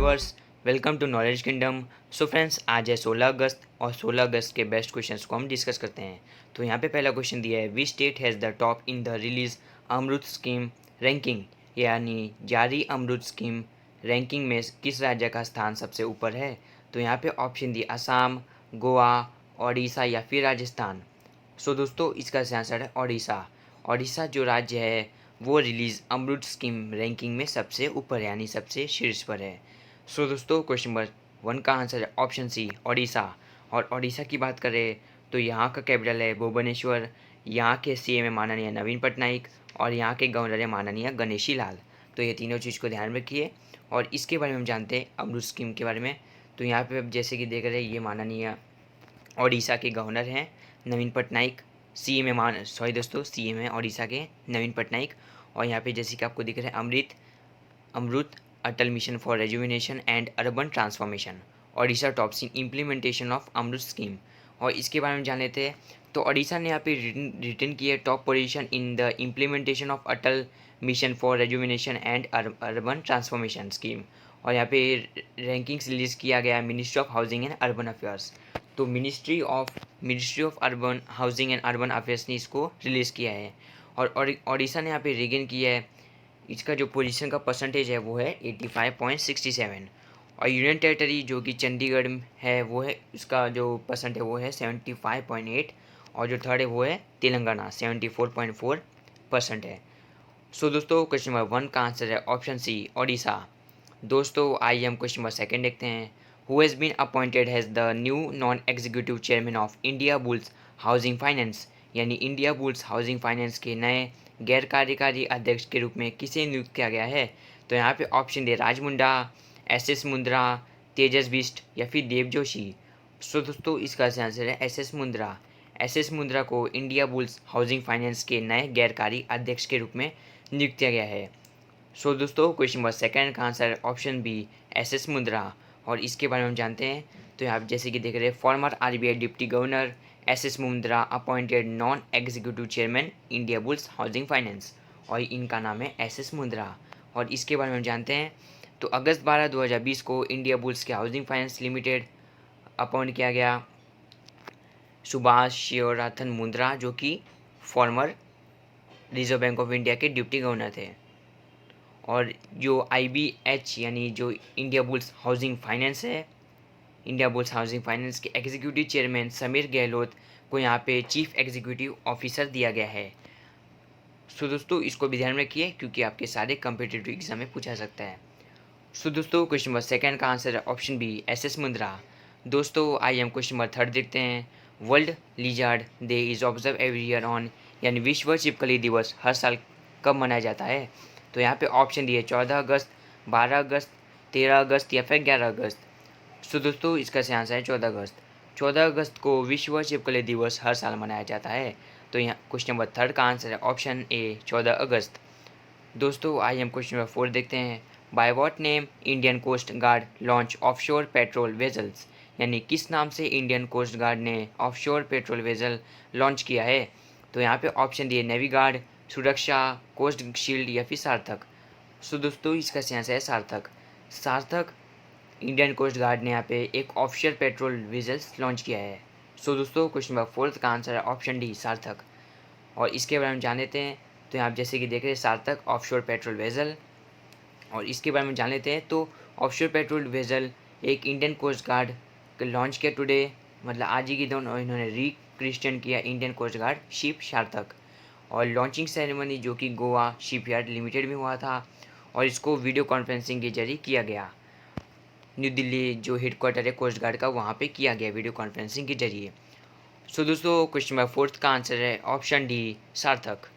Viewers, welcome to knowledge kingdom. So friends, आज है 16 अगस्त और 16 अगस्त के बेस्ट क्वेश्चंस को हम डिस्कस करते हैं। तो यहाँ पे पहला क्वेश्चन दिया है, which state has the top in the release Amrit scheme ranking, यानी जारी अमृत स्कीम रैंकिंग में किस राज्य का स्थान सबसे ऊपर है। तो यहाँ पे ऑप्शन दिए असम, गोवा, ओडिशा या फिर राजस्थान। सो दोस्तों, इसका सही आंसर है ओडिशा। ओडिशा जो राज्य है वो रिलीज अमृत स्कीम रैंकिंग में सबसे ऊपर है, यानी सबसे शीर्ष पर है। सो दोस्तों, क्वेश्चन नंबर 1 का आंसर है ऑप्शन सी ओडिशा। और ओडिशा की बात करें तो यहाँ का कैपिटल है भुवनेश्वर, यहाँ के सीएम है माननीय नवीन पटनायक और यहाँ के गवर्नर है माननीय गणेशी लाल। तो ये तीनों चीज़ को ध्यान रखिए। और इसके बारे में हम जानते हैं अमृत स्कीम के बारे में। तो यहाँ पे अब जैसे कि देख रहे हैं, ये माननीय ओडिशा के गवर्नर हैं नवीन पटनायक। सीएम है सीएम है ओडिशा के नवीन पटनायक। और यहाँ पे जैसे कि आपको दिख रहा है Amrut Atal mission for rejuvenation and urban transformation, Odisha tops in implementation of Amrut scheme. और इसके बारे में जान लेते हैं। तो ओडिशा ने यहाँ पे रिटर्न की है top position in the implementation of Atal mission for rejuvenation and urban transformation scheme. और यहाँ पे रैंकिंग्स रिलीज किया गया है ministry of housing and urban affairs. तो ministry of urban housing and urban affairs ने इसको रिलीज़ किया है। और ओडिशा ने यहाँ पे रिगेन किया है। इसका जो पोजीशन का परसेंटेज है वो है 85.67। और यूनियन टेरिटरी जो कि चंडीगढ़ है वो है, इसका जो परसेंट है वो है 75.8। और जो थर्ड है वो है तेलंगाना 74.4% है। सो दोस्तों, क्वेश्चन नंबर 1 का आंसर है ऑप्शन सी ओडिशा। दोस्तों, आइए हम क्वेश्चन नंबर 2 देखते हैं। Who has been appointed has the new non executive chairman of Indiabulls housing finance, यानी इंडिया बुल्स हाउसिंग फाइनेंस के नए गैर कार्यकारी अध्यक्ष के रूप में किसे नियुक्त किया गया है। तो यहाँ पे ऑप्शन दे राजमुंडा, एस मुंद्रा, तेजस बिस्ट या फिर देव जोशी। सो दोस्तों, इसका सही आंसर है एस मुंद्रा। एस मुंद्रा को इंडिया बुल्स हाउसिंग फाइनेंस के नए गैरकारी अध्यक्ष के रूप में नियुक्त किया गया है। सो दोस्तों, क्वेश्चन नंबर 2 का answer option B S Mundra. और इसके बारे में हम जानते हैं। तो यहाँ जैसे कि देख रहे हैं, farmer RBI deputy governor S Mundra appointed non executive chairman India bulls housing finance, और इनका नाम है एस मुंद्रा। और इसके बारे में हम जानते हैं। तो अगस्त 12 2020 को इंडिया बुल्स के हाउसिंग फाइनेंस लिमिटेड अपॉइंट किया गया सुभाष शिवराथन मुंद्रा, जो कि farmer reserve bank of India के डिप्टी गवर्नर थे। और जो IBH यानी जो इंडिया बुल्स हाउसिंग फाइनेंस है, इंडिया बुल्स हाउसिंग फाइनेंस के एग्जीक्यूटिव चेयरमैन समीर गहलोत को यहाँ पे चीफ एग्जीक्यूटिव ऑफिसर दिया गया है। सो दोस्तों, इसको भी ध्यान रखिए क्योंकि आपके सारे कम्पिटिटिव एग्जाम में पूछा सकता है। सो दोस्तों, क्वेश्चन नंबर 2 का आंसर है ऑप्शन बी एस मुंद्रा। दोस्तों, आइए हम क्वेश्चन नंबर 3 देखते हैं। World lizard day is observe every year on, यानी विश्व छिपकली दिवस हर साल कब मनाया जाता है। तो यहाँ पे ऑप्शन दिए 14 अगस्त, 12 अगस्त, 13 अगस्त या फिर 11 अगस्त। सो दोस्तों, इसका सही आंसर है 14 अगस्त। 14 अगस्त को विश्व छिपकली दिवस हर साल मनाया जाता है। तो यहाँ क्वेश्चन नंबर 3 का आंसर है ऑप्शन ए 14 अगस्त। दोस्तों, आइए हम क्वेश्चन नंबर 4 देखते हैं। By what name Indian coast guard launch offshore patrol vessels, यानी किस नाम से इंडियन कोस्ट गार्ड ने ऑफशोर पेट्रोल वेजल लॉन्च किया है। तो यहाँ पे ऑप्शन दिए navy guard, Suraksha, coast shield या फिर सार्थक। सो दोस्तों, इसका सही आंसर है सार्थक। सार्थक इंडियन कोस्ट गार्ड ने यहाँ पे एक ऑफशोर पेट्रोल वेजल्स लॉन्च किया है। सो दोस्तों, क्वेश्चन नंबर 4 का आंसर है ऑप्शन डी सार्थक। और इसके बारे में जान लेते हैं। तो यहाँ जैसे कि देख रहे हैं सार्थक ऑफशोर पेट्रोल वेजल, और इसके बारे में जान लेते हैं। तो ऑफशोर पेट्रोल वेजल एक इंडियन कोस्ट गार्ड लॉन्च किया टुडे, मतलब आज ही के दिन इन्होंने रिक्रिस्टन किया इंडियन कोस्ट गार्ड शिप सार्थक। और लॉन्चिंग सेरेमनी जो कि गोवा शिपयार्ड लिमिटेड में हुआ था, और इसको वीडियो कॉन्फ्रेंसिंग के जरिए किया गया। न्यू दिल्ली जो हेडक्वार्टर है कोस्ट गार्ड का, वहाँ पे किया गया वीडियो कॉन्फ्रेंसिंग के जरिए। सो दोस्तों, क्वेश्चन नंबर 4 का आंसर है ऑप्शन डी सार्थक।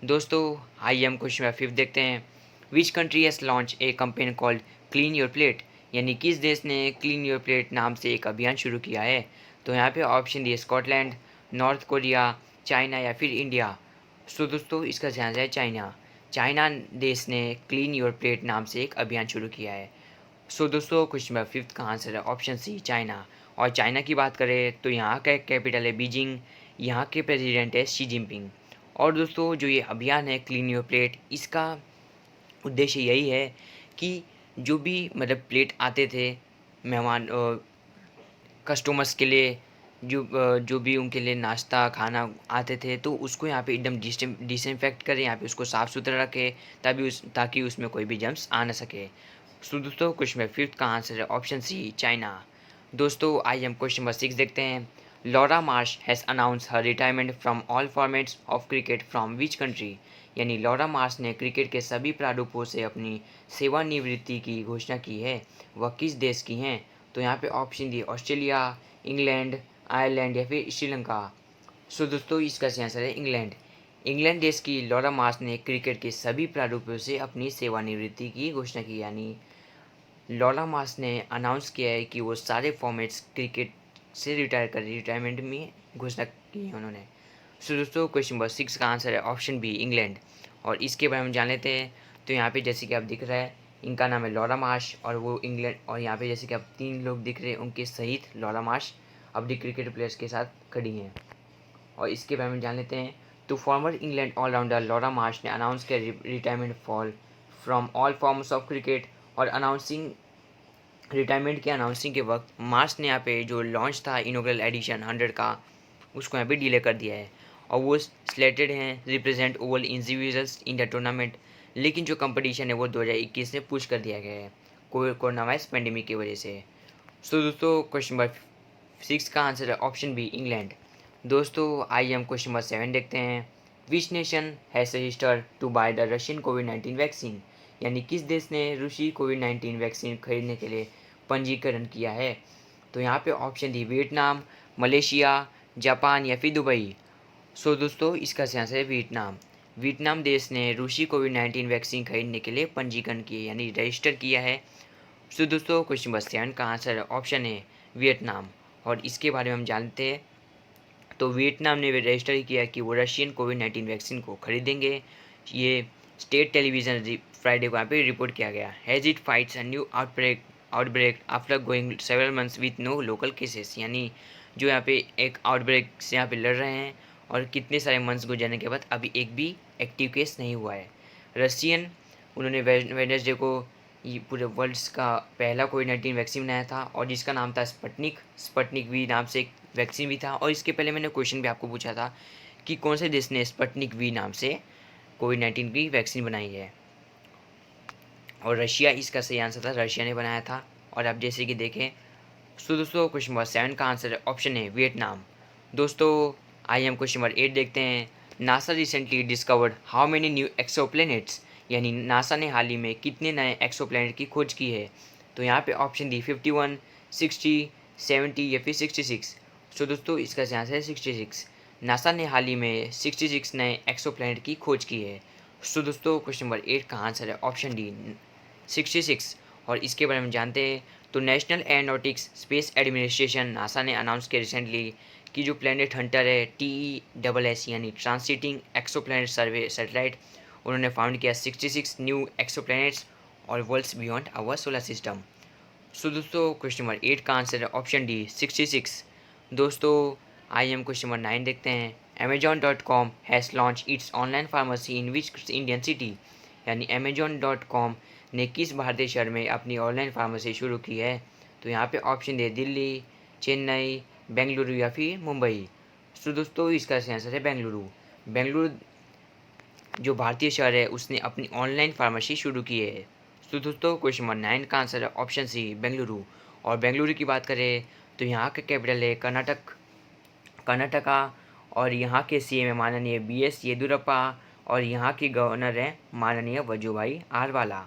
दोस्तों, आइए हम क्वेश्चन नंबर 5 देखते हैं। Which country has launch a campaign called clean your plate, यानी किस देश ने क्लीन योर प्लेट नाम से एक अभियान शुरू किया है। तो यहाँ पे ऑप्शन दिए स्कॉटलैंड, नॉर्थ कोरिया, चाइना या फिर इंडिया। सो दोस्तों, इसका ध्यान है चाइना। चाइना देश ने क्लीन योर प्लेट नाम से एक अभियान शुरू किया है। सो दोस्तों, क्वेश्चन नंबर 5 का आंसर है ऑप्शन सी चाइना। और चाइना की बात करें तो यहाँ का कैपिटल है बीजिंग, यहाँ के प्रेसिडेंट है शी जिनपिंग। और दोस्तों, जो ये अभियान है क्लीन योर प्लेट, इसका उद्देश्य यही है कि जो भी मतलब प्लेट आते थे मेहमान कस्टमर्स के लिए, जो भी उनके लिए नाश्ता खाना आते थे, तो उसको यहाँ पे एकदम डिसइंफेक्ट करें, यहाँ पे उसको साफ़ सुथरा रखें, ताकि उसमें कोई भी जर्म्स आ ना सके। सो दोस्तों क्वेश्चन नंबर 5 का आंसर है ऑप्शन सी, चाइना। दोस्तों आइए हम क्वेश्चन नंबर 6 देखते हैं। Laura Marsh has announce her retirement from all formats of cricket from which country. यानी लॉरा मार्श ने क्रिकेट के सभी प्रारूपों से अपनी सेवानिवृत्ति की घोषणा की है, वह किस देश की हैं? तो यहाँ पे ऑप्शन दिए ऑस्ट्रेलिया, इंग्लैंड, आयरलैंड या फिर श्रीलंका। सो दोस्तों इसका सही आंसर है इंग्लैंड। इंग्लैंड देश की लॉरा मार्श ने क्रिकेट के सभी प्रारूपों से अपनी सेवानिवृत्ति की घोषणा की। यानी लॉरा मार्श ने अनाउंस किया है कि वो सारे फॉर्मेट्स क्रिकेट से रिटायरमेंट में घोषणा की है उन्होंने। सो दोस्तों क्वेश्चन नंबर 6 का आंसर है ऑप्शन बी, इंग्लैंड। और इसके बारे में जान लेते हैं। तो यहाँ पे जैसे कि आप दिख रहा है, इनका नाम है लॉरा मार्श और वो इंग्लैंड, और यहाँ पे जैसे कि आप 3 लोग दिख रहे हैं, उनके सहित लॉरा मार्श अपनी क्रिकेट प्लेयर्स के साथ खड़ी हैं। और इसके बारे में जान लेते हैं। तो former England allrounder Laura Marsh ने अनाउंस किया retirement fall from all forms of cricket. और रिटायरमेंट के अनाउंसिंग के वक्त मार्च ने यहाँ पे जो लॉन्च था इनॉग्रल एडिशन 100 का, उसको यहाँ पे डिले कर दिया है। और वो स्लेटेड हैं represent Oval individuals in the tournament, लेकिन जो कंपटीशन है वो 2021 में पुश कर दिया गया है कोरोना वायरस पेंडेमिक की वजह से। सो दोस्तों क्वेश्चन नंबर 6 का आंसर है ऑप्शन बी, इंग्लैंड। दोस्तों आइए हम क्वेश्चन नंबर 7 देखते हैं। Which nation has registered to buy the Russian कोविड-19 वैक्सीन। यानी किस देश ने रूसी कोविड-19 वैक्सीन खरीदने के लिए पंजीकरण किया है? तो यहाँ पे ऑप्शन दी वियतनाम, मलेशिया, जापान या फिर दुबई। सो दोस्तों इसका सही आंसर है वियतनाम। वियतनाम देश ने रूसी कोविड-19 वैक्सीन खरीदने के लिए पंजीकरण किया यानी रजिस्टर किया है। सो दोस्तों क्वेश्चन नंबर 7 का आंसर है ऑप्शन है वियतनाम। और इसके बारे में हम जानते हैं। तो वियतनाम ने रजिस्टर किया कि वो रशियन कोविड-19 वैक्सीन को खरीदेंगे। ये स्टेट टेलीविज़न फ्राइडे को यहाँ पे रिपोर्ट किया गया। Has it fights a new outbreak after going several months with no local cases. यानी जो यहाँ पे एक आउटब्रेक से यहाँ पे लड़ रहे हैं और कितने सारे मंथ्स गुजरने के बाद अभी एक भी एक्टिव केस नहीं हुआ है। रशियन उन्होंने वेडनेसडे को ये पूरे वर्ल्ड का पहला कोविड-19 वैक्सीन बनाया था और जिसका नाम था स्पटनिक वी नाम से एक वैक्सीन भी था। और इसके पहले मैंने क्वेश्चन भी आपको पूछा था कि कौन से देश ने स्पटनिक वी नाम से कोविड-19 की वैक्सीन बनाई है, और रशिया इसका सही आंसर था, रशिया ने बनाया था। और आप जैसे कि देखें। सो दोस्तों क्वेश्चन नंबर 7 का आंसर है ऑप्शन है वियतनाम। दोस्तों आइए हम क्वेश्चन नंबर 8 देखते हैं। NASA recently discovered how many new exoplanets. यानी नासा ने हाल ही में कितने नए एक्सोप्लैनेट की खोज की है? तो यहाँ पे ऑप्शन दी 51, 60, 70 या फिर 66। सो दोस्तों इसका सही आंसर है 66। नासा ने हाल ही में 66 नए एक्सोप्लैनेट की खोज की है। सो दोस्तों क्वेश्चन नंबर 8 का आंसर है ऑप्शन डी, 66। और इसके बारे में जानते हैं। तो national aeronautics space administration NASA ने अनाउंस किया रिसेंटली कि जो प्लैनेट हंटर है TESS यानी ट्रांसिटिंग एक्सोप्लैनेट सर्वे सैटेलाइट, उन्होंने फाउंड किया 66 न्यू एक्सोप्लैनेट्स और worlds beyond our solar system. So दोस्तों क्वेश्चन नंबर 8 का आंसर है ऑप्शन डी, 66। दोस्तों आइए हम क्वेश्चन नंबर 9 देखते हैं। Amazon.com has launch its online pharmacy in which Indian city. यानी Amazon.com ने किस भारतीय शहर में अपनी ऑनलाइन फार्मेसी शुरू की है? तो यहाँ पे ऑप्शन दे दिल्ली, चेन्नई, बेंगलुरु या फिर मुंबई। सो दोस्तों इसका सही आंसर है बेंगलुरु। बेंगलुरु जो भारतीय शहर है उसने अपनी ऑनलाइन फार्मेसी शुरू की है। तो दोस्तों क्वेश्चन नंबर 9 का आंसर है ऑप्शन सी, बेंगलुरु। और बेंगलुरु की बात करें तो यहाँ का कैपिटल है कर्नाटका। और यहाँ के CM है माननीय BS येदियुरप्पा। और यहाँ के गवर्नर हैं माननीय वजुभाई आरवाला।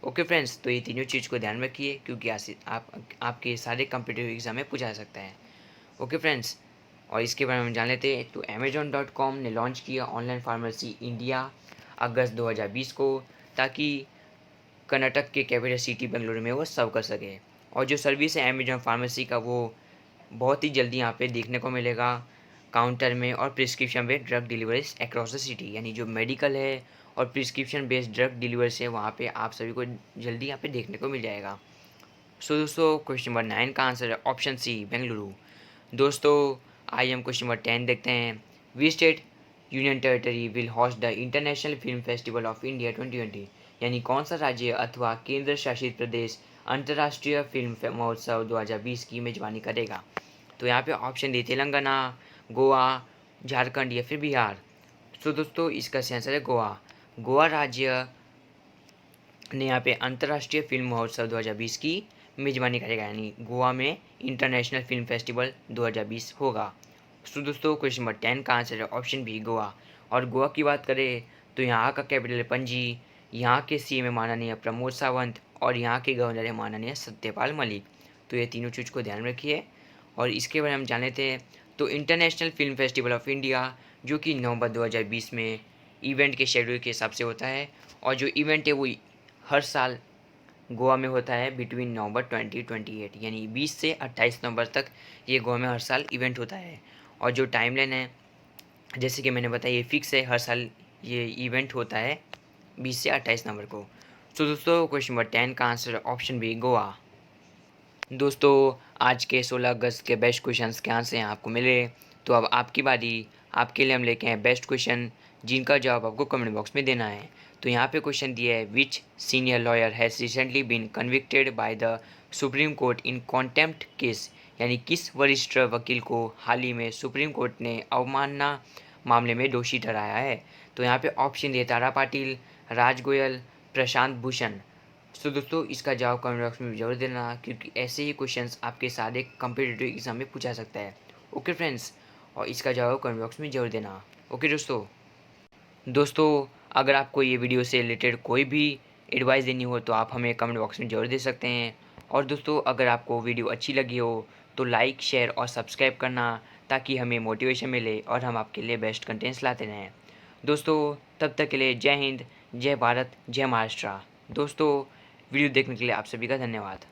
ओके फ्रेंड्स, तो ये तीनों चीज़ को ध्यान रखिए क्योंकि आपके सारे कम्पिटिटिव एग्जाम में पूछा जा सकता है। ओके फ्रेंड्स, और इसके बारे में जान लेते हैं। तो Amazon.com ने लॉन्च किया ऑनलाइन फार्मेसी इंडिया अगस्त 2020 को, ताकि कर्नाटक के कैपिटल सिटी बेंगलुरु में वो सर्व कर सके। और जो सर्विस है Amazon फार्मेसी का वो बहुत ही जल्दी यहाँ पे देखने को मिलेगा काउंटर में और prescription based drug deliveries across the city. यानी जो मेडिकल है और प्रिस्क्रिप्शन बेस्ड ड्रग डिलीवरीज है वहाँ पे आप सभी को जल्दी यहाँ पे देखने को मिल जाएगा। सो दोस्तों क्वेश्चन नंबर 9 का आंसर है ऑप्शन सी, बेंगलुरु। दोस्तों आइए हम क्वेश्चन नंबर 10 देखते हैं। We state union territory will host the international film festival of India 2020? यानी कौन सा राज्य अथवा केंद्र शासित प्रदेश अंतर्राष्ट्रीय फिल्म महोत्सव 2020 की मेजबानी करेगा? तो यहाँ पे ऑप्शन दिए तेलंगाना, गोवा, झारखंड या फिर बिहार। तो दोस्तों इसका सही आंसर है गोवा। गोवा राज्य ने यहाँ पे अंतर्राष्ट्रीय फिल्म महोत्सव 2020 की मेजबानी करेगा, यानी गोवा में इंटरनेशनल फिल्म फेस्टिवल 2020 होगा। तो दोस्तों क्वेश्चन नंबर 10 का आंसर है ऑप्शन बी गोवा। और गोवा की बात करें तो यहाँ का कैपिटल है पणजी, यहाँ के सीएम है माननीय प्रमोद सावंत और यहाँ के गवर्नर है माननीय सत्यपाल मलिक। तो ये तीनों चीज़ को ध्यान रखिए। और इसके बारे में हम जान लेते हैं। तो international film festival of India जो कि नवंबर 2020 में इवेंट के शेड्यूल के हिसाब से होता है, और जो इवेंट है वो हर साल गोवा में होता है बिटवीन नवंबर 2028, यानी 20 से 28 नवंबर तक ये गोवा में हर साल इवेंट होता है। और जो टाइमलाइन है जैसे कि मैंने बताया ये फिक्स है, हर साल ये इवेंट होता है 20 से 28 नवंबर को। तो दोस्तों क्वेश्चन नंबर 10 का आंसर ऑप्शन बी गोवा। दोस्तों आज के 16 अगस्त के बेस्ट क्वेश्चंस के आंसर यहाँ आपको मिले। तो अब आपकी बारी, आपके लिए हम लेके आए बेस्ट क्वेश्चन जिनका जवाब आपको कमेंट बॉक्स में देना है। तो यहाँ पे क्वेश्चन दिया है, which senior lawyer has recently been convicted by the supreme court in contempt case? यानी किस वरिष्ठ वकील को हाल ही में सुप्रीम कोर्ट ने अवमानना मामले में दोषी ठहराया है? तो यहाँ पे ऑप्शन दिए तारा पाटिल, राज गोयल, प्रशांत भूषण। तो दोस्तों इसका जवाब कमेंट बॉक्स में जरूर देना, क्योंकि ऐसे ही क्वेश्चंस आपके सारे कम्पिटिटिव एग्जाम में पूछा सकता है। ओके फ्रेंड्स, और इसका जवाब कमेंट बॉक्स में जरूर देना। ओके दोस्तों अगर आपको ये वीडियो से रिलेटेड कोई भी एडवाइस देनी हो तो आप हमें कमेंट बॉक्स में जरूर दे सकते हैं। और दोस्तों अगर आपको वीडियो अच्छी लगी हो तो लाइक, शेयर और सब्सक्राइब करना, ताकि हमें मोटिवेशन मिले और हम आपके लिए बेस्ट कंटेंट्स लाते रहें। दोस्तों तब तक के लिए जय हिंद, जय भारत, जय महाराष्ट्र। दोस्तों वीडियो देखने के लिए आप सभी का धन्यवाद।